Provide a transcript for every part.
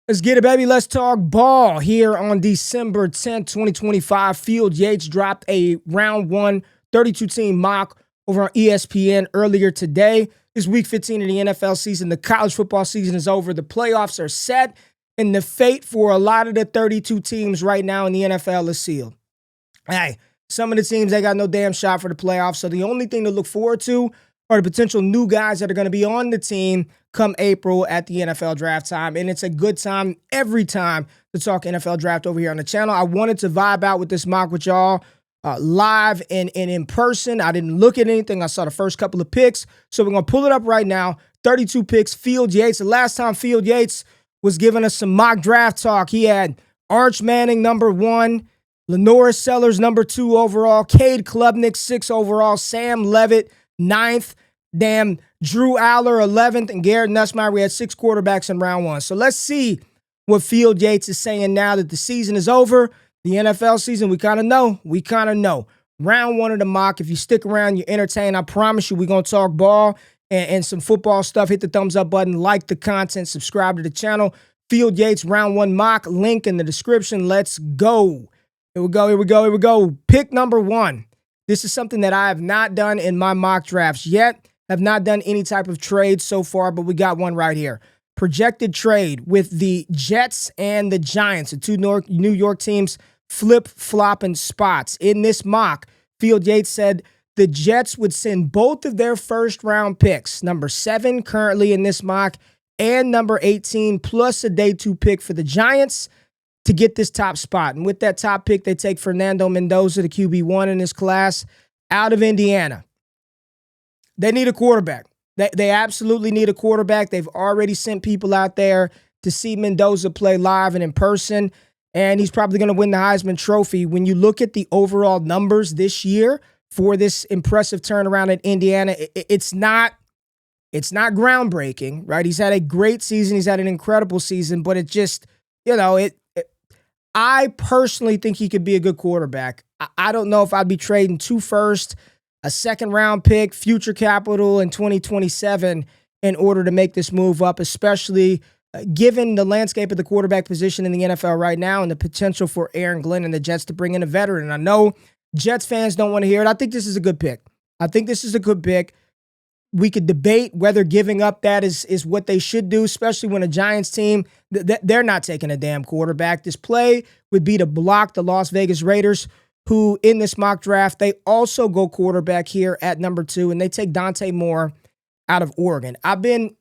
Let's get it, baby. Let's talk ball here on December 10th, 2025. Field Yates dropped a round one 32-team mock over on ESPN earlier today. It's week 15 of the NFL season. The college football season is over. The playoffs are set, and the fate for a lot of the 32 teams right now in the NFL is sealed. Hey, some of the teams, they got no damn shot for the playoffs, so the only thing to look forward to are the potential new guys that are going to be on the team come April at the NFL draft time. And it's a good time every time to talk NFL draft over here on the channel. I wanted to vibe out with this mock with y'all live and in person. I didn't look at anything. I saw the first couple of picks. So we're going to pull it up right now. 32 picks, Field Yates. The last time Field Yates was giving us some mock draft talk, he had Arch Manning, number 1, Lenoris Sellers, number 2 overall, Cade Klubnik, 6 overall, Sam Levitt, 9th, Drew Aller, 11th, and Garrett Nussmeier. We had 6 quarterbacks in round 1. So let's see what Field Yates is saying now that the season is over. The NFL season, we kind of know. Round 1 of the mock. If you stick around, you're entertained. I promise you we're going to talk ball and some football stuff. Hit the thumbs up button, like the content, subscribe to the channel. Field Yates, round 1 mock. Link in the description. Let's go. Here we go. Pick number 1. This is something that I have not done in my mock drafts yet. Have not done any type of trade so far, but we got one right here. Projected trade with the Jets and the Giants, the two New York teams flip-flopping spots. In this mock, Field Yates said the Jets would send both of their first-round picks, number 7 currently in this mock, and number 18, plus a day 2 pick for the Giants to get this top spot. And with that top pick, they take Fernando Mendoza, the QB1 in this class, out of Indiana. They need a quarterback. They absolutely need a quarterback. They've already sent people out there to see Mendoza play live and in person, and he's probably going to win the Heisman Trophy. When you look at the overall numbers this year for this impressive turnaround at Indiana, it's not groundbreaking, right? He's had a great season. He's had an incredible season, but it just, I personally think he could be a good quarterback. I don't know if I'd be trading 2 firsts, a 2nd-round pick, future capital in 2027 in order to make this move up, especially given the landscape of the quarterback position in the NFL right now and the potential for Aaron Glenn and the Jets to bring in a veteran. And I know Jets fans don't want to hear it. I think this is a good pick. We could debate whether giving up that is what they should do, especially when a Giants team, they're not taking a damn quarterback. This play would be to block the Las Vegas Raiders, who in this mock draft, they also go quarterback here at number 2, and they take Dante Moore out of Oregon. I've been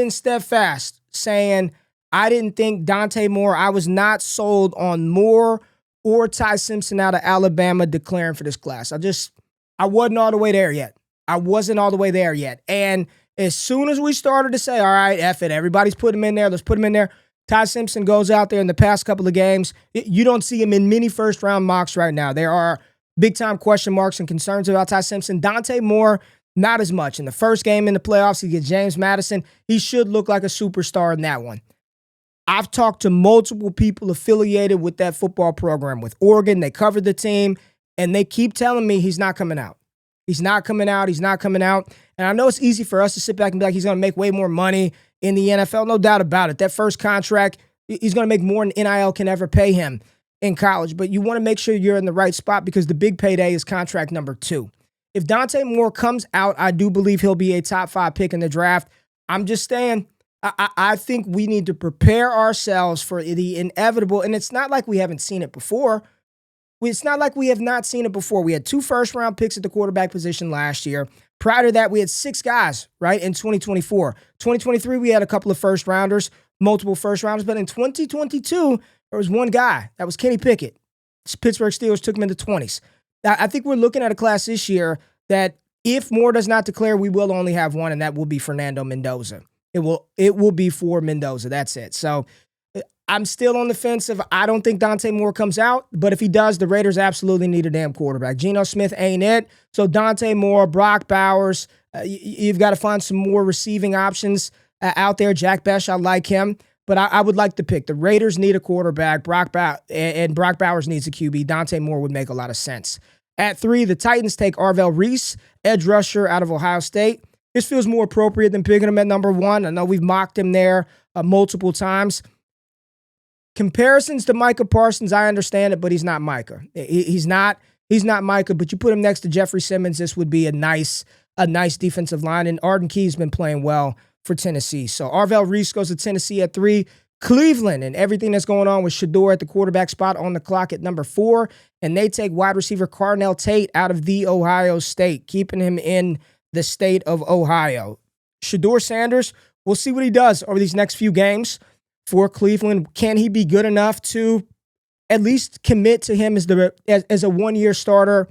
steadfast saying I didn't think Dante Moore, I was not sold on Moore or Ty Simpson out of Alabama declaring for this class. I wasn't all the way there yet. And as soon as we started to say, all right, F it, everybody's put him in there, let's put him in there, Ty Simpson goes out there in the past couple of games. You don't see him in many first-round mocks right now. There are big-time question marks and concerns about Ty Simpson. Dante Moore, not as much. In the first game in the playoffs, he gets James Madison. He should look like a superstar in that one. I've talked to multiple people affiliated with that football program with Oregon. They covered the team, and they keep telling me he's not coming out. He's not coming out. And I know it's easy for us to sit back and be like, he's going to make way more money in the NFL. No doubt about it. That first contract, he's going to make more than NIL can ever pay him in college. But you want to make sure you're in the right spot because the big payday is contract number 2. If Dante Moore comes out, I do believe he'll be a top 5 pick in the draft. I'm just saying, I think we need to prepare ourselves for the inevitable. And it's not like we haven't seen it before. It's not like we have not seen it before. We had 2 first-round picks at the quarterback position last year. Prior to that, we had 6 guys, right, in 2024. 2023, we had a couple of first-rounders, multiple first-rounders. But in 2022, there was one guy. That was Kenny Pickett. Pittsburgh Steelers took him in the 20s. I think we're looking at a class this year that if Moore does not declare, we will only have one, and that will be Fernando Mendoza. It will be for Mendoza. That's it. So I'm still on the fence of I don't think Dante Moore comes out, but if he does, the Raiders absolutely need a damn quarterback. Geno Smith ain't it. So Dante Moore, Brock Bowers, you've got to find some more receiving options out there. Jack Besh, I like him, but I would like to pick. The Raiders need a quarterback. Brock Bowers needs a QB. Dante Moore would make a lot of sense. At 3, the Titans take Arvell Reese, edge rusher out of Ohio State. This feels more appropriate than picking him at number 1. I know we've mocked him there multiple times. Comparisons to Micah Parsons, I understand it, but he's not Micah. He's not Micah, but you put him next to Jeffrey Simmons, this would be a nice defensive line. And Arden Key's been playing well for Tennessee. So Arvell Reese goes to Tennessee at 3. Cleveland and everything that's going on with Shedeur at the quarterback spot on the clock at number 4. And they take wide receiver Carnell Tate out of the Ohio State, keeping him in the state of Ohio. Shedeur Sanders, we'll see what he does over these next few games for Cleveland. Can he be good enough to at least commit to him as a one-year starter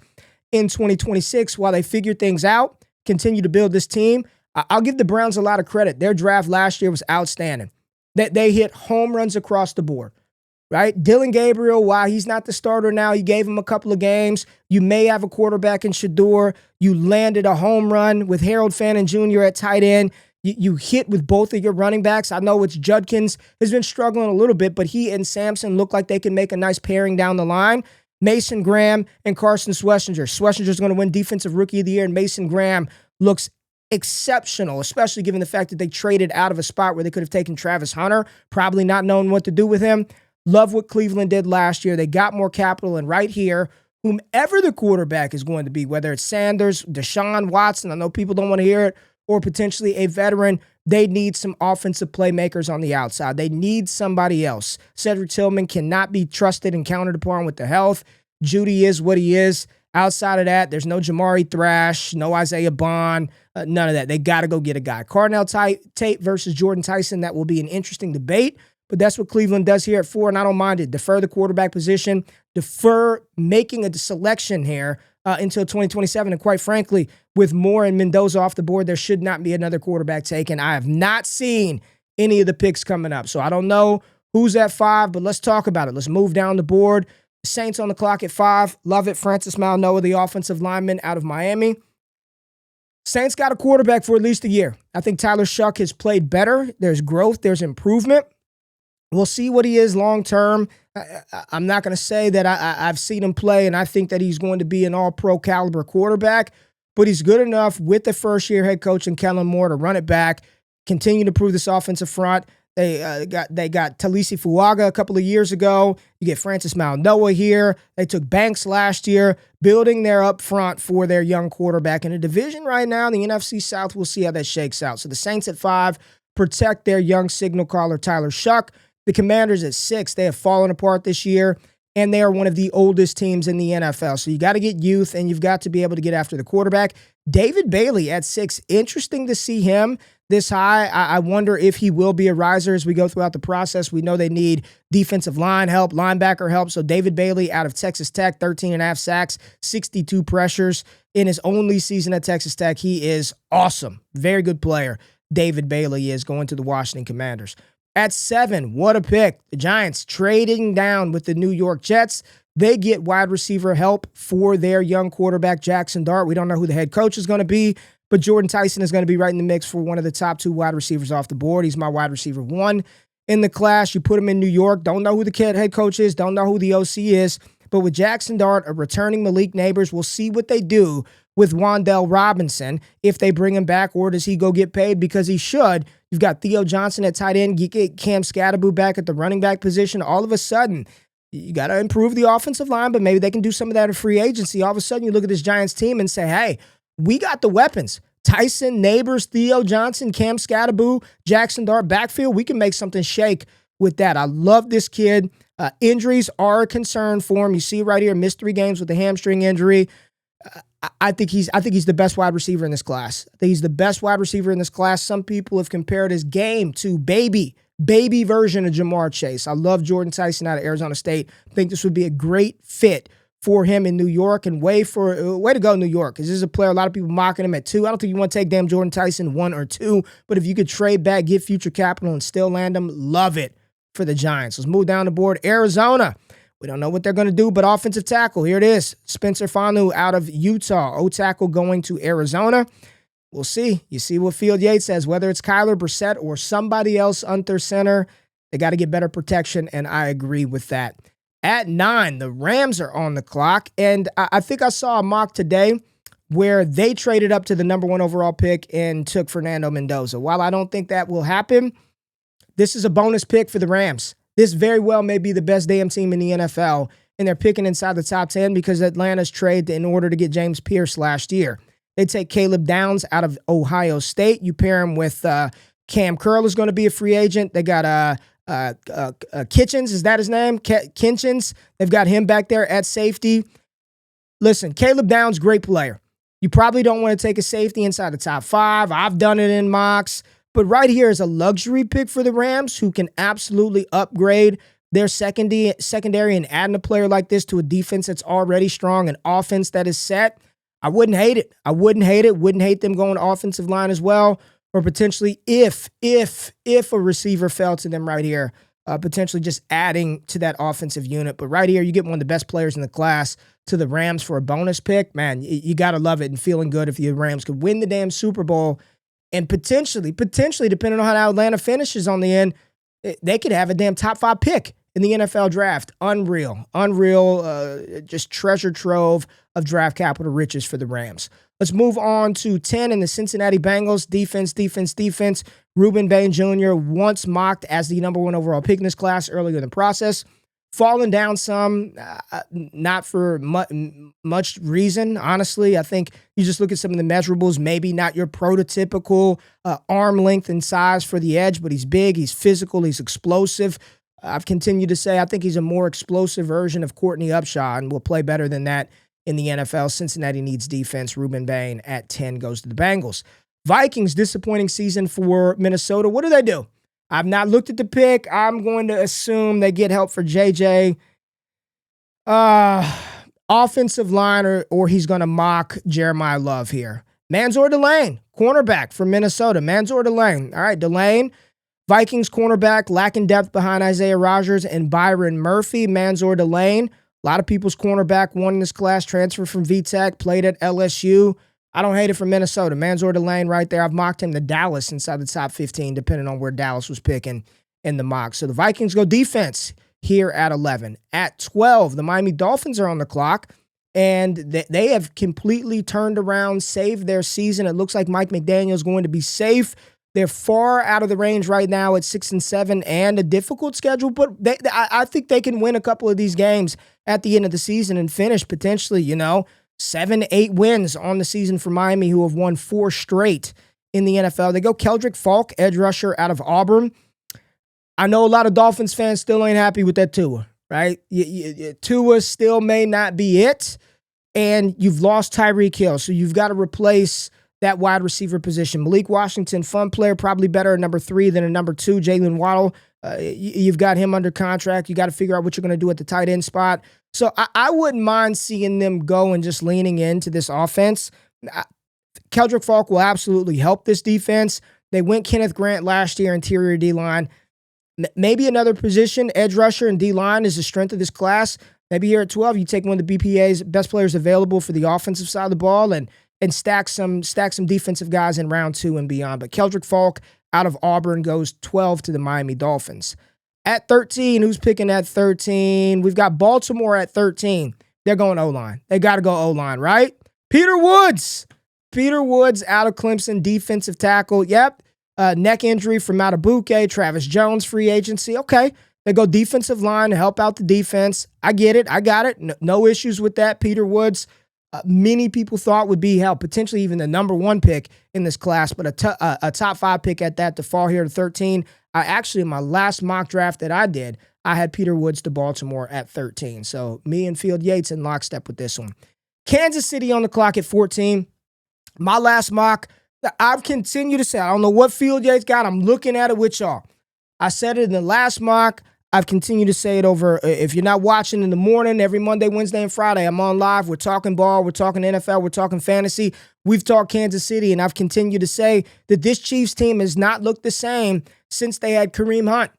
in 2026 while they figure things out, continue to build this team? I'll give the Browns a lot of credit. Their draft last year was outstanding. They hit home runs across the board, right? Dylan Gabriel, while he's not the starter now, you gave him a couple of games. You may have a quarterback in Shedeur. You landed a home run with Harold Fannin Jr. at tight end. You hit with both of your running backs. I know it's Judkins has been struggling a little bit, but he and Sampson look like they can make a nice pairing down the line. Mason Graham and Carson Schlesinger. Schlesinger's going to win Defensive Rookie of the Year, and Mason Graham looks exceptional, especially given the fact that they traded out of a spot where they could have taken Travis Hunter, probably not knowing what to do with him. Love what Cleveland did last year. They got more capital, and right here, whomever the quarterback is going to be, whether it's Sanders, Deshaun Watson, I know people don't want to hear it, or potentially a veteran, they need some offensive playmakers on the outside. They need somebody else. Cedric Tillman cannot be trusted and counted upon with the health. Judy is what he is. Outside of that, there's no Jamari Thrash, no Isaiah Bond, none of that. They got to go get a guy. Carnell Tate versus Jordyn Tyson, that will be an interesting debate, but that's what Cleveland does here at 4, and I don't mind it. Defer the quarterback position, defer making a selection here until 2027, and quite frankly, with Moore and Mendoza off the board, there should not be another quarterback taken. I have not seen any of the picks coming up, so I don't know who's at 5, but let's talk about it. Let's move down the board. Saints on the clock at 5. Love it. Francis Mauigoa, the offensive lineman out of Miami. Saints got a quarterback for at least a year. I think Tyler Shuck has played better. There's growth. There's improvement. We'll see what he is long term. I'm not going to say that I've seen him play and I think that he's going to be an all-pro caliber quarterback, but he's good enough with the first-year head coach and Kellen Moore to run it back, continue to prove this offensive front. They got Talisi Fuaga a couple of years ago. You get Francis Mauigoa here. They took Banks last year, building their up front for their young quarterback. In a division right now, the NFC South, we'll see how that shakes out. So the Saints at 5 protect their young signal caller, Tyler Shuck. The Commanders at 6, they have fallen apart this year, and they are one of the oldest teams in the NFL. So you got to get youth, and you've got to be able to get after the quarterback. David Bailey at 6, interesting to see him this high. I wonder if he will be a riser as we go throughout the process. We know they need defensive line help, linebacker help. So David Bailey out of Texas Tech, 13.5 sacks, 62 pressures in his only season at Texas Tech. He is awesome. Very good player. David Bailey is going to the Washington Commanders. At 7, what a pick. The Giants trading down with the New York Jets. They get wide receiver help for their young quarterback, Jackson Dart. We don't know who the head coach is going to be, but Jordyn Tyson is going to be right in the mix for one of the top 2 wide receivers off the board. He's my wide receiver 1 in the class. You put him in New York. Don't know who the head coach is. Don't know who the OC is. But with Jackson Dart, a returning Malik Neighbors, we'll see what they do with Wan'Dale Robinson, if they bring him back, or does he go get paid? Because he should. You've got Theo Johnson at tight end. You get Cam Scatterboo back at the running back position. All of a sudden, you got to improve the offensive line, but maybe they can do some of that in free agency. All of a sudden, you look at this Giants team and say, hey, we got the weapons. Tyson, Neighbors, Theo Johnson, Cam Scatterboo, Jackson Dart, backfield. We can make something shake with that. I love this kid. Injuries are a concern for him. You see right here, missed 3 games with a hamstring injury. I think he's the best wide receiver in this class. I think he's the best wide receiver in this class. Some people have compared his game to baby version of Jamar Chase. I love Jordyn Tyson out of Arizona State. I think this would be a great fit for him in New York, and way to go, New York, because this is a player, a lot of people mocking him at 2. I don't think you want to take damn Jordyn Tyson 1 or 2, but if you could trade back, get future capital, and still land him, love it for the Giants. Let's move down the board. Arizona. We don't know what they're going to do, but offensive tackle, here it is. Spencer Fano out of Utah. O-tackle going to Arizona. We'll see. You see what Field Yates says, whether it's Kyler Brissett or somebody else under center, they got to get better protection, and I agree with that. At 9, the Rams are on the clock, and I think I saw a mock today where they traded up to the number 1 overall pick and took Fernando Mendoza. While I don't think that will happen, this is a bonus pick for the Rams. This very well may be the best damn team in the NFL, and they're picking inside the top 10 because Atlanta's trade in order to get James Pierce last year. They take Caleb Downs out of Ohio State. You pair him with Cam Curl is going to be a free agent. They got Kitchens, is that his name? Kitchens. They've got him back there at safety. Listen, Caleb Downs, great player. You probably don't want to take a safety inside the top 5. I've done it in mocks. But right here is a luxury pick for the Rams who can absolutely upgrade their secondary and adding a player like this to a defense that's already strong, an offense that is set. I wouldn't hate it. Wouldn't hate them going offensive line as well. Or potentially if a receiver fell to them right here, potentially just adding to that offensive unit. But right here, you get one of the best players in the class to the Rams for a bonus pick. Man, you got to love it and feeling good if the Rams could win the damn Super Bowl and potentially, depending on how Atlanta finishes on the end, they could have a damn top 5 pick in the NFL draft. Unreal, just treasure trove of draft capital riches for the Rams. Let's move on to 10 in the Cincinnati Bengals. Defense. Rueben Bain Jr. once mocked as the number 1 overall pick in this class earlier in the process. Fallen down some, not for much reason, honestly. I think you just look at some of the measurables, maybe not your prototypical arm length and size for the edge, but he's big, he's physical, he's explosive. I've continued to say I think he's a more explosive version of Courtney Upshaw and will play better than that in the NFL. Cincinnati needs defense. Rueben Bain at 10 goes to the Bengals. Vikings, disappointing season for Minnesota. What do? I've not looked at the pick. I'm going to assume they get help for JJ. Offensive line, or he's going to mock Jeremiyah Love here. Mansoor Delane, cornerback for Minnesota. Mansoor Delane. All right, Delane. Vikings cornerback, lacking depth behind Isaiah Rodgers and Byron Murphy. Mansoor Delane. A lot of people's cornerback won in this class, transferred from VTech, played at LSU. I don't hate it for Minnesota. Mansoor Delane right there. I've mocked him to Dallas inside the top 15, depending on where Dallas was picking in the mock. So the Vikings go defense here at 11. At 12, the Miami Dolphins are on the clock, and they have completely turned around, saved their season. It looks like Mike McDaniel is going to be safe. They're far out of the range right now at 6-7 and a difficult schedule, but I think they can win a couple of these games at the end of the season and finish potentially, 7-8 wins on the season for Miami, who have won 4 straight in the NFL. They go Keldric, Faulk, edge rusher out of Auburn. I know a lot of Dolphins fans still ain't happy with that Tua, right? Tua still may not be it, and you've lost Tyreek Hill, so you've got to replace that wide receiver position. Malik Washington, fun player, probably better at number 3 than a number 2. Jalen Waddle, you've got him under contract. You got to figure out what you're going to do at the tight end spot. So I wouldn't mind seeing them go and just leaning into this offense. Keldric Faulk will absolutely help this defense. They went Kenneth Grant last year, interior D-line. Maybe another position, edge rusher and D-line is the strength of this class. Maybe here at 12, you take one of the BPA's best players available for the offensive side of the ball and stack some defensive guys in round 2 and beyond. But Keldric Faulk out of Auburn goes 12 to the Miami Dolphins. At 13, who's picking at 13? We've got Baltimore at 13. They're going O-line. They got to go O-line, right? Peter Woods out of Clemson, defensive tackle. Yep. Neck injury from Mauigoa. Travis Jones, free agency. Okay. They go defensive line to help out the defense. I get it. I got it. No issues with that. Peter Woods, many people thought would be potentially even the number 1 pick in this class, but a top 5 pick at that to fall here to 13. In my last mock draft that I did, I had Peter Woods to Baltimore at 13. So me and Field Yates in lockstep with this one. Kansas City on the clock at 14. My last mock, I've continued to say, I don't know what Field Yates got. I'm looking at it with y'all. I said it in the last mock. I've continued to say it over. If you're not watching in the morning, every Monday, Wednesday, and Friday, I'm on live. We're talking ball. We're talking NFL. We're talking fantasy. We've talked Kansas City, and I've continued to say that this Chiefs team has not looked the same since they had Kareem Hunt.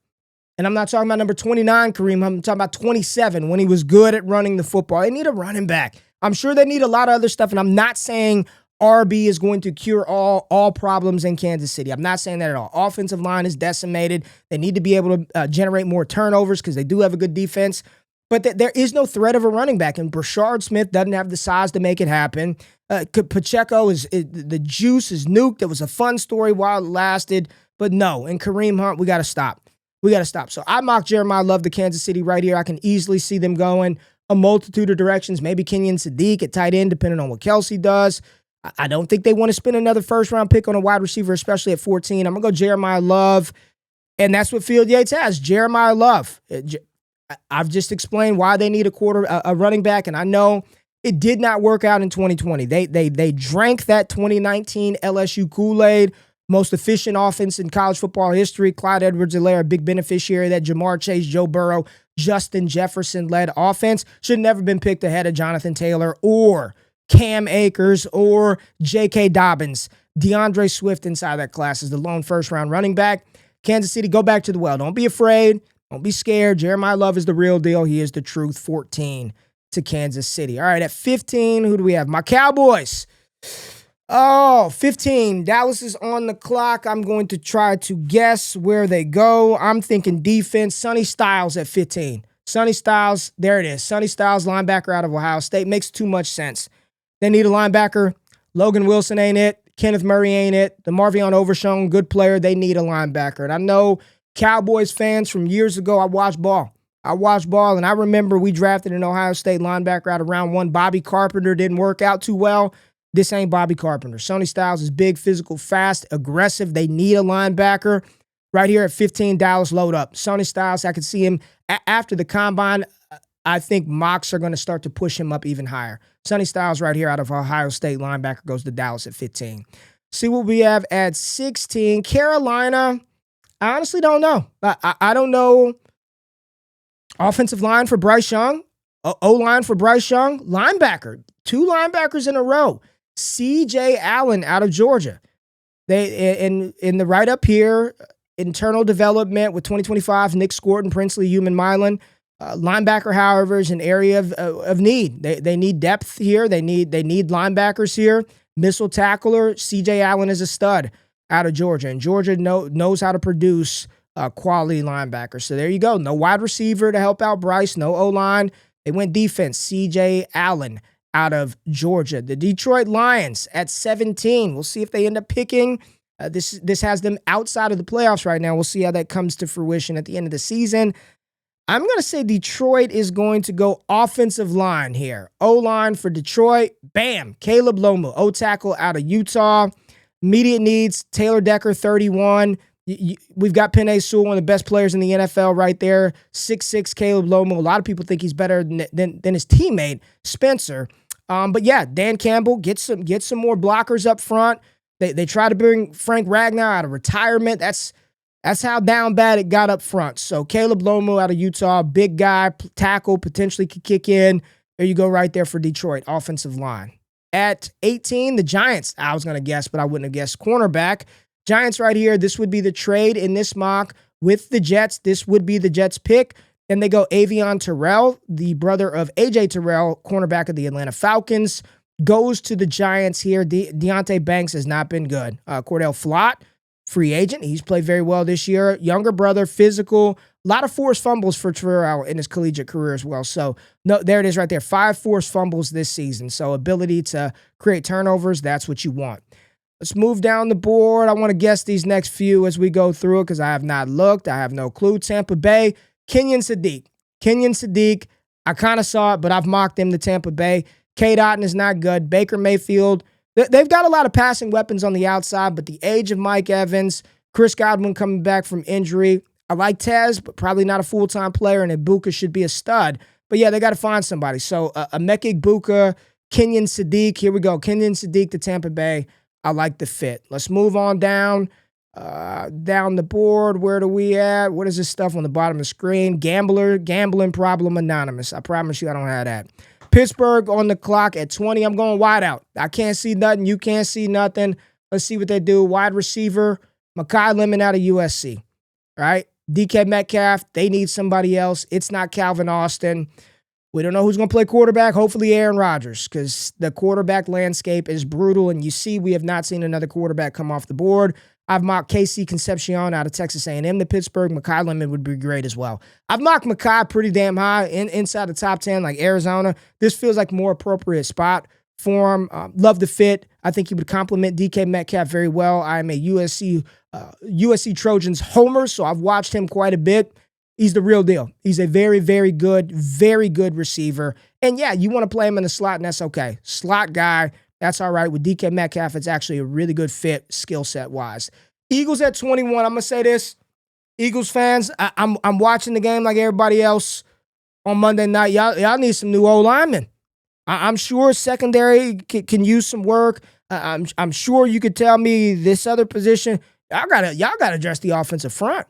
And I'm not talking about number 29 Kareem Hunt. I'm talking about 27 when he was good at running the football. They need a running back. I'm sure they need a lot of other stuff, and I'm not saying RB is going to cure all problems in Kansas City. I'm not saying that at all. Offensive line is decimated. They need to be able to generate more turnovers because they do have a good defense. But there is no threat of a running back, and Brashard Smith doesn't have the size to make it happen. Pacheco the juice is nuked. It was a fun story while it lasted, but no. And Kareem Hunt, we got to stop. We got to stop. So I mock Jeremiyah Love to Kansas City right here. I can easily see them going a multitude of directions. Maybe Kenyon Sadiq at tight end, depending on what Kelsey does. I don't think they want to spend another first-round pick on a wide receiver, especially at 14. I'm going to go Jeremiyah Love, and that's what Field Yates has, Jeremiyah Love. I've just explained why they need a running back, and I know it did not work out in 2020. They drank that 2019 LSU Kool-Aid, most efficient offense in college football history. Clyde Edwards-Helaire, a big beneficiary of that Jamar Chase, Joe Burrow, Justin Jefferson-led offense. Should never been picked ahead of Jonathan Taylor or Cam Akers or J.K. Dobbins. DeAndre Swift inside that class is the lone first-round running back. Kansas City, go back to the well. Don't be afraid. Don't be scared. Jeremiyah Love is the real deal. He is the truth. 14 to Kansas City. All right, at 15, who do we have? My Cowboys. Oh, 15. Dallas is on the clock. I'm going to try to guess where they go. I'm thinking defense. Sonny Styles at 15. Sonny Styles, there it is. Sonny Styles, linebacker out of Ohio State. Makes too much sense. They need a linebacker. Logan Wilson ain't it. Kenneth Murray ain't it. The Marvion Overshown, good player. They need a linebacker. And I know Cowboys fans from years ago, I watched ball, and I remember we drafted an Ohio State linebacker out of round 1. Bobby Carpenter didn't work out too well. This ain't Bobby Carpenter. Sonny Styles is big, physical, fast, aggressive. They need a linebacker. Right here at 15, Dallas load up. Sonny Styles, I could see him after the combine. I think mocks are going to start to push him up even higher. Sonny Styles right here out of Ohio State, linebacker, goes to Dallas at 15. See what we have at 16. Carolina, I honestly don't know. I don't know. Offensive line for Bryce Young. O-line for Bryce Young. Linebacker. 2 linebackers in a row. C.J. Allen out of Georgia. They in the right up here, internal development with 2025, Nick Scorton, Princely, Human Milan. Linebacker, however, is an area of need. They need depth here. They need linebackers here. Missile tackler, C.J. Allen is a stud out of Georgia, and Georgia knows how to produce quality linebackers. So there you go. No wide receiver to help out Bryce. No O-line. They went defense. C.J. Allen out of Georgia. The Detroit Lions at 17. We'll see if they end up picking. This has them outside of the playoffs right now. We'll see how that comes to fruition at the end of the season. I'm going to say Detroit is going to go offensive line here. O-line for Detroit. Bam. Caleb Lomu, O-tackle out of Utah. Immediate needs, Taylor Decker, 31. We've got Penei Sewell, one of the best players in the NFL right there. 6'6", Caleb Lomu. A lot of people think he's better than his teammate, Spencer. But yeah, Dan Campbell, get some more blockers up front. They try to bring Frank Ragnow out of retirement. That's how down bad it got up front. So Caleb Lomu out of Utah, big guy, tackle, potentially could kick in. There you go right there for Detroit, offensive line. At 18, the Giants. I was going to guess, but I wouldn't have guessed. Cornerback. Giants right here. This would be the trade in this mock with the Jets. This would be the Jets pick. Then they go Avion Terrell, the brother of A.J. Terrell, cornerback of the Atlanta Falcons, goes to the Giants here. Deontay Banks has not been good. Cordell Flott, free agent. He's played very well this year. Younger brother, physical. A lot of forced fumbles for Terrell in his collegiate career as well. So, no, there it is right there. 5 forced fumbles this season. So, ability to create turnovers, that's what you want. Let's move down the board. I want to guess these next few as we go through it because I have not looked. I have no clue. Tampa Bay, Kenyon Sadiq. I kind of saw it, but I've mocked him to Tampa Bay. Cade Otton is not good. Baker Mayfield. They've got a lot of passing weapons on the outside, but the age of Mike Evans, Chris Godwin coming back from injury. I like Tez, but probably not a full-time player, and Ibuka should be a stud. But yeah, they got to find somebody. So Emeka Ibuka, Kenyon Sadiq. Here we go. Kenyon Sadiq to Tampa Bay. I like the fit. Let's move on down the board. Where do we at? What is this stuff on the bottom of the screen? Gambling problem anonymous. I promise you I don't have that. Pittsburgh on the clock at 20. I'm going wide out. I can't see nothing. You can't see nothing. Let's see what they do. Wide receiver, Mekhi Lemon out of USC. Right? DK Metcalf, they need somebody else. It's not Calvin Austin. We don't know who's going to play quarterback. Hopefully Aaron Rodgers, because the quarterback landscape is brutal, and you see we have not seen another quarterback come off the board. I've mocked KC Concepcion out of Texas A&M to Pittsburgh. Mekhi Lemon would be great as well. I've mocked Mekhi pretty damn high inside the top 10, like Arizona. This feels like a more appropriate spot for him. Love the fit. I think he would complement DK Metcalf very well. I am a USC Trojans homer, so I've watched him quite a bit. He's the real deal. He's a very, very good receiver. And yeah, you want to play him in the slot, and that's okay. Slot guy, that's all right. With DK Metcalf, it's actually a really good fit skill set wise. Eagles at 21. I'm gonna say this, Eagles fans. I'm watching the game like everybody else on Monday night. Y'all need some new O-linemen. I'm sure secondary can use some work. I'm sure you could tell me this other position. Y'all gotta address the offensive front.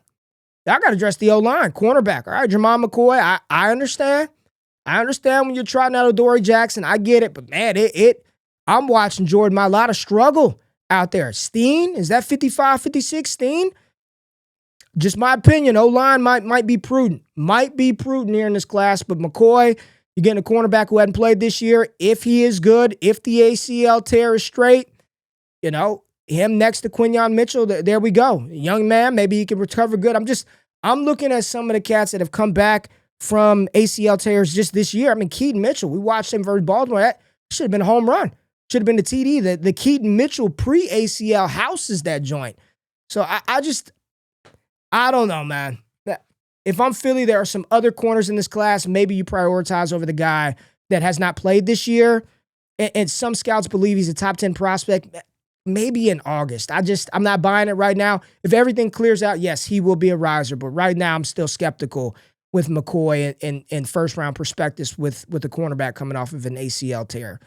Y'all gotta address the O-line, cornerback. All right, Jeremiah McCoy. I understand. I understand when you're trotting out Adoree Jackson. I get it, but man, I'm watching Jordyn Mailata struggle out there. Steen, is that 55, 56 Steen? Just my opinion. O-line might be prudent. Might be prudent here in this class, but McCoy, you're getting a cornerback who hadn't played this year. If he is good, if the ACL tear is straight, him next to Quinyon Mitchell, there we go. Young man, maybe he can recover good. I'm looking at some of the cats that have come back from ACL tears just this year. I mean, Keaton Mitchell, we watched him versus Baltimore. That should have been a home run. Should have been the TD. The Keaton Mitchell pre-ACL houses that joint. So I don't know, man. If I'm Philly, there are some other corners in this class. Maybe you prioritize over the guy that has not played this year. And some scouts believe he's a top 10 prospect. Maybe in August. I'm not buying it right now. If everything clears out, yes, he will be a riser. But right now, I'm still skeptical with McCoy in first-round prospectus with the cornerback coming off of an ACL tear.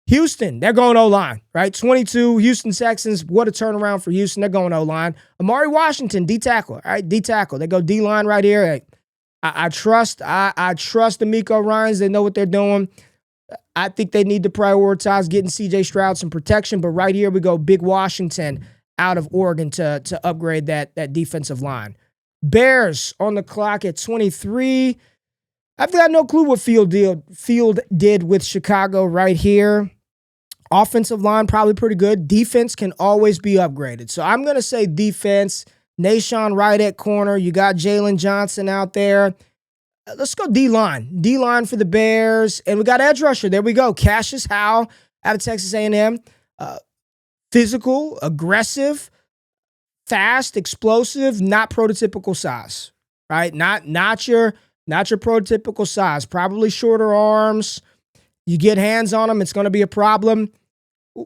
Houston, they're going O-line, right? 22, Houston Texans, what a turnaround for Houston. They're going O-line. Amari Washington, D-tackle, all right? D-tackle. They go D-line right here. Hey, I trust the Miko Ryans. They know what they're doing. I think they need to prioritize getting C.J. Stroud some protection, but right here we go Big Washington out of Oregon to upgrade that defensive line. Bears on the clock at 23. I've got no clue what Field did with Chicago right here. Offensive line, probably pretty good. Defense can always be upgraded. So I'm going to say defense. Nashawn right at corner. You got Jalen Johnson out there. Let's go D-line. D-line for the Bears. And we got edge rusher. There we go. Cassius Howell out of Texas A&M. Physical, aggressive, fast, explosive, not prototypical size. Right? Not your prototypical size. Probably shorter arms. You get hands on him, it's going to be a problem.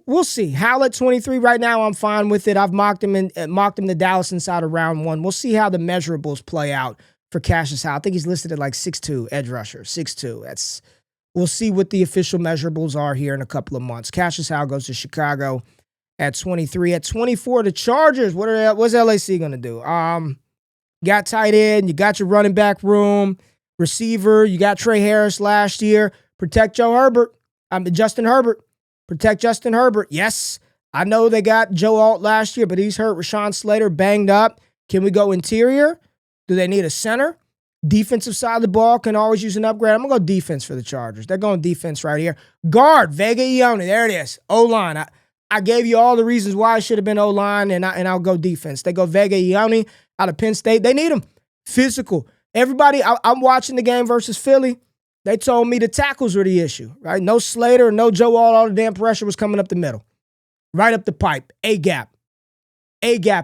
We'll see. Howell at 23 right now, I'm fine with it. I've mocked him to Dallas inside of round 1. We'll see how the measurables play out for Cassius Howell. I think he's listed at like 6'2", edge rusher, 6'2". We'll see what the official measurables are here in a couple of months. Cassius Howell goes to Chicago at 23. At 24, the Chargers. What's LAC going to do? You got tight end. You got your running back room. Receiver. You got Trey Harris last year. Protect Justin Herbert. Protect Justin Herbert. Yes, I know they got Joe Alt last year, but he's hurt. Rashawn Slater banged up. Can we go interior? Do they need a center? Defensive side of the ball can always use an upgrade. I'm going to go defense for the Chargers. They're going defense right here. Guard, Vega Ione. There it is. O-line. I gave you all the reasons why it should have been O-line, and I'll go defense. They go Vega Ione out of Penn State. They need him. Physical. Everybody, I'm watching the game versus Philly. They told me the tackles were the issue, right? No Slater, no Joe Alt. All the damn pressure was coming up the middle. Right up the pipe. A-gap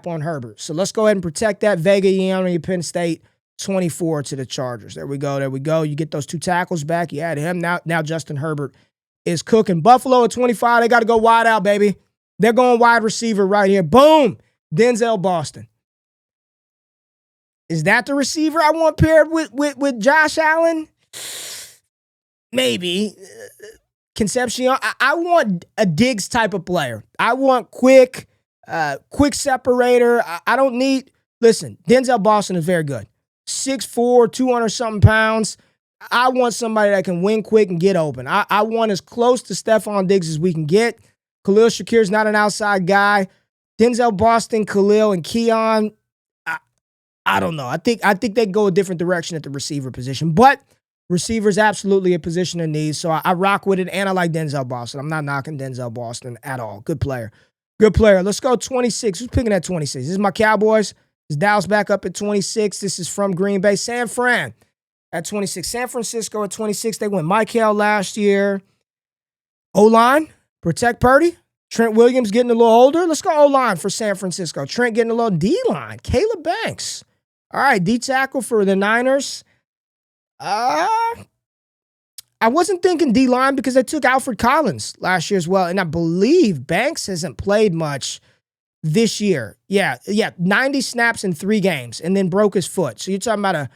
on Herbert. So let's go ahead and protect that. Vega Ione, Penn State, 24 to the Chargers. There we go. You get those 2 tackles back. You add him. Now Justin Herbert is cooking. Buffalo at 25. They got to go wide out, baby. They're going wide receiver right here. Boom. Denzel Boston. Is that the receiver I want paired with Josh Allen? Maybe. Concepcion. I want a Diggs type of player. I want quick separator. I don't need. Listen, Denzel Boston is very good. 6'4", 200-something pounds. I want somebody that can win quick and get open. I want as close to Stephon Diggs as we can get. Khalil Shakir's not an outside guy. Denzel Boston, Khalil, and Keon. I don't know. I think they go a different direction at the receiver position, but receiver's absolutely a position of need. So I rock with it, and I like Denzel Boston. I'm not knocking Denzel Boston at all. Good player. Let's go 26. Who's picking at 26? This is my Cowboys. Is Dallas back up at 26? This is from Green Bay. San Fran at 26. San Francisco at 26. They went Michael last year. O-line, protect Purdy. Trent Williams getting a little older. Let's go O-line for San Francisco. Trent getting a little D-line. Caleb Banks. All right, D-tackle for the Niners. I wasn't thinking D-line because they took Alfred Collins last year as well, and I believe Banks hasn't played much this year. Yeah, 90 snaps in 3 games and then broke his foot. So you're talking about a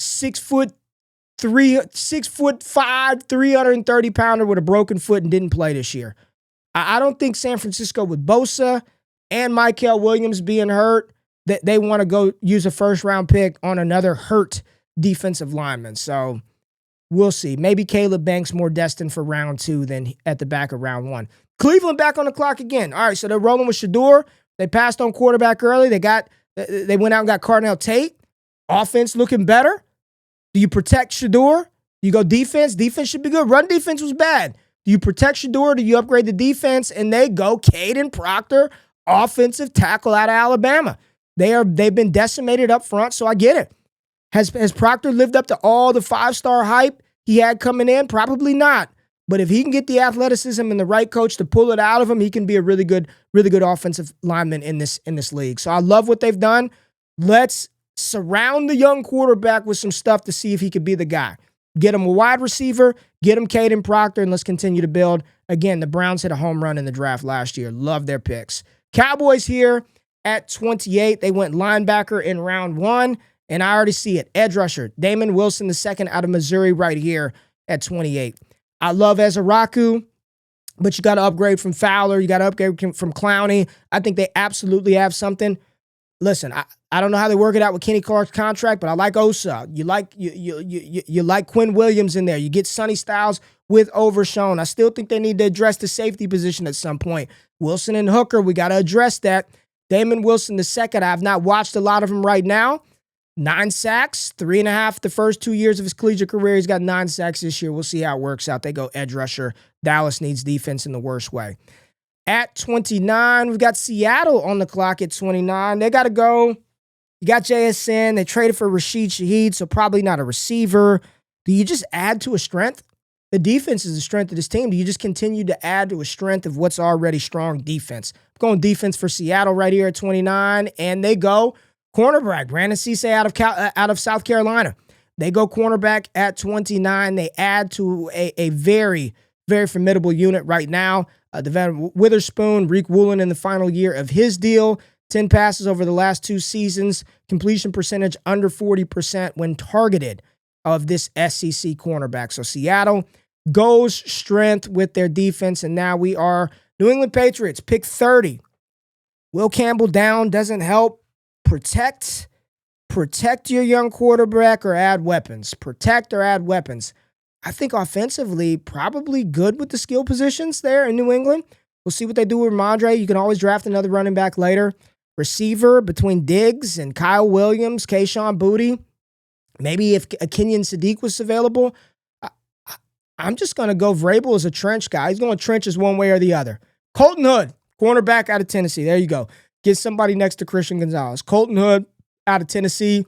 6'5", 330-pounder with a broken foot and didn't play this year. I don't think San Francisco with Bosa and Michael Williams being hurt, that they want to go use a first-round pick on another hurt defensive lineman. So we'll see. Maybe Caleb Banks more destined for round 2 than at the back of round 1. Cleveland back on the clock again. All right, so they're rolling with Shedeur. They passed on quarterback early. They went out and got Carnell Tate. Offense looking better. Do you protect Shedeur? You go defense? Defense should be good. Run defense was bad. Do you protect Shedeur? Do you upgrade the defense? And they go Caden Proctor, offensive tackle out of Alabama. They've been decimated up front, so I get it. Has Proctor lived up to all the 5-star hype he had coming in? Probably not. But if he can get the athleticism and the right coach to pull it out of him, he can be a really good offensive lineman in this league. So I love what they've done. Let's surround the young quarterback with some stuff to see if he could be the guy. Get him a wide receiver, get him Caden Proctor, and let's continue to build. Again, the Browns hit a home run in the draft last year. Love their picks. Cowboys here at 28. They went linebacker in round 1, and I already see it. Edge rusher, Damon Wilson II out of Missouri right here at 28. I love Ezeraku, but you got to upgrade from Fowler. You got to upgrade from Clowney. I think they absolutely have something. Listen, I don't know how they work it out with Kenny Clark's contract, but I like Osa. You like Quinn Williams in there. You get Sonny Styles with Overshown. I still think they need to address the safety position at some point. Wilson and Hooker, we got to address that. Damon Wilson II, I have not watched a lot of him right now. 9 sacks, 3.5 the first 2 years of his collegiate career. He's got 9 sacks this year. We'll see how it works out. They go edge rusher. Dallas needs defense in the worst way. At 29, we've got Seattle on the clock at 29. They got to go. You got JSN. They traded for Rashid Shaheed, so probably not a receiver. Do you just add to a strength? The defense is the strength of this team. Do you just continue to add to a strength of what's already strong defense? I'm going defense for Seattle right here at 29, and they go cornerback. Brandon Cisse out of South Carolina. They go cornerback at 29. They add to a very, very formidable unit right now. Devin Witherspoon, Reek Woolen in the final year of his deal. 10 passes over the last 2 seasons. Completion percentage under 40% when targeted of this SEC cornerback. So Seattle goes strength with their defense. And now we are New England Patriots, pick 30. Will Campbell down doesn't help. Protect your young quarterback or add weapons. Protect or add weapons. I think offensively, probably good with the skill positions there in New England. We'll see what they do with Ramondre. You can always draft another running back later. Receiver between Diggs and Kyle Williams, Kayshon Boutte. Maybe if a Kenyon Sadiq was available. I'm just going to go Vrabel as a trench guy. He's going trenches one way or the other. Colton Hood, cornerback out of Tennessee. There you go. Get somebody next to Christian Gonzalez. Colton Hood out of Tennessee.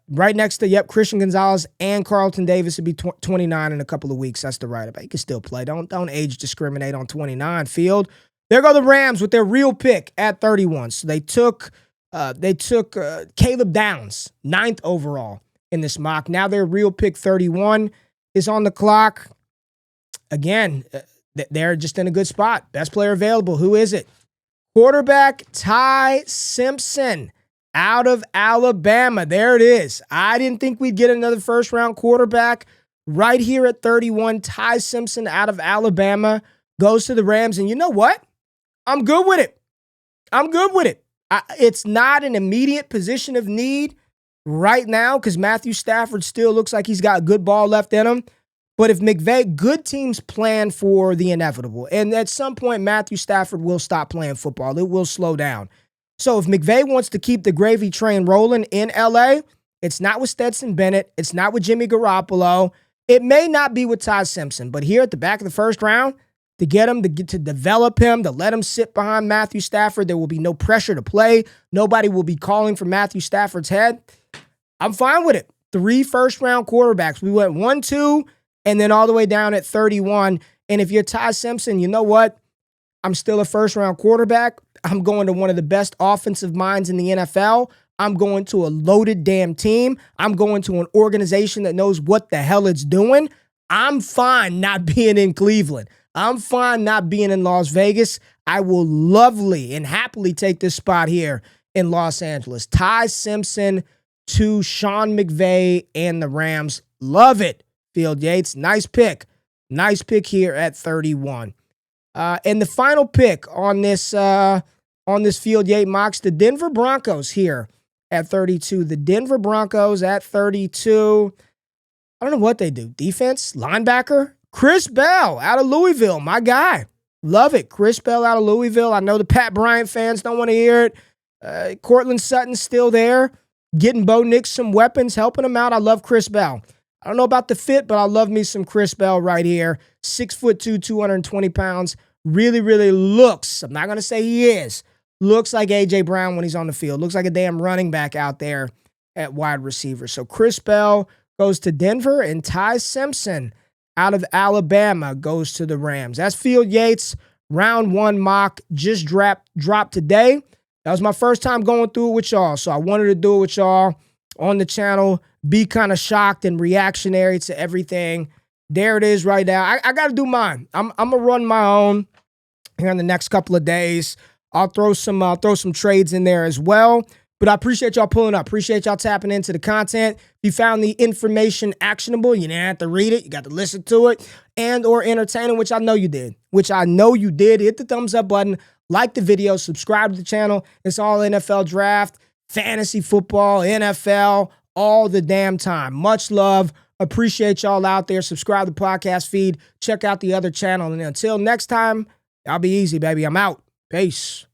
Right next to, Christian Gonzalez and Carlton Davis would be 29 in a couple of weeks. That's the right about. You can still play. Don't age discriminate on 29 field. There go the Rams with their real pick at 31. So they took Caleb Downs, 9th overall in this mock. Now their real pick 31 is on the clock. Again, they're just in a good spot. Best player available. Who is it? Quarterback Ty Simpson out of Alabama. There it is. I didn't think we'd get another first-round quarterback. Right here at 31, Ty Simpson out of Alabama goes to the Rams. And you know what? I'm good with it. It's not an immediate position of need right now because Matthew Stafford still looks like he's got a good ball left in him. But if good teams plan for the inevitable. And at some point, Matthew Stafford will stop playing football. It will slow down. So if McVay wants to keep the gravy train rolling in LA, it's not with Stetson Bennett. It's not with Jimmy Garoppolo. It may not be with Ty Simpson. But here at the back of the first round, to get him, to develop him, to let him sit behind Matthew Stafford, there will be no pressure to play. Nobody will be calling for Matthew Stafford's head. I'm fine with it. 3 first-round quarterbacks. We went 1, 2, and then all the way down at 31. And if you're Ty Simpson, you know what? I'm still a first-round quarterback. I'm going to one of the best offensive minds in the NFL. I'm going to a loaded damn team. I'm going to an organization that knows what the hell it's doing. I'm fine not being in Cleveland. I'm fine not being in Las Vegas. I will lovely and happily take this spot here in Los Angeles. Ty Simpson to Sean McVay and the Rams. Love it, Field Yates. Nice pick. Nice pick here at 31. And the final pick on this Field Yates mocks, the Denver Broncos here at 32. The Denver Broncos at 32. I don't know what they do. Defense, linebacker, Chris Bell out of Louisville, my guy. Love it. Chris Bell out of Louisville. I know the Pat Bryant fans don't want to hear it. Cortland Sutton's still there, getting Bo Nix some weapons, helping him out. I love Chris Bell. I don't know about the fit, but I love me some Chris Bell right here. 6'2", 220 pounds. Really, really looks, I'm not going to say he is, looks like A.J. Brown when he's on the field. Looks like a damn running back out there at wide receiver. So Chris Bell goes to Denver, and Ty Simpson out of Alabama goes to the Rams. That's Field Yates, round 1 mock, just dropped today. That was my first time going through it with y'all, so I wanted to do it with y'all on the channel, be kind of shocked and reactionary to everything. There it is right now. I got to do mine. I'm going to run my own here in the next couple of days. I'll throw some trades in there as well. But I appreciate y'all pulling up. Appreciate y'all tapping into the content. If you found the information actionable, you didn't have to read it. You got to listen to it and or entertaining, which I know you did. Hit the thumbs up button. Like the video. Subscribe to the channel. It's all NFL draft, fantasy football, NFL, all the damn time. Much love. Appreciate y'all out there. Subscribe to the podcast feed. Check out the other channel. And until next time, y'all be easy, baby. I'm out. Peace.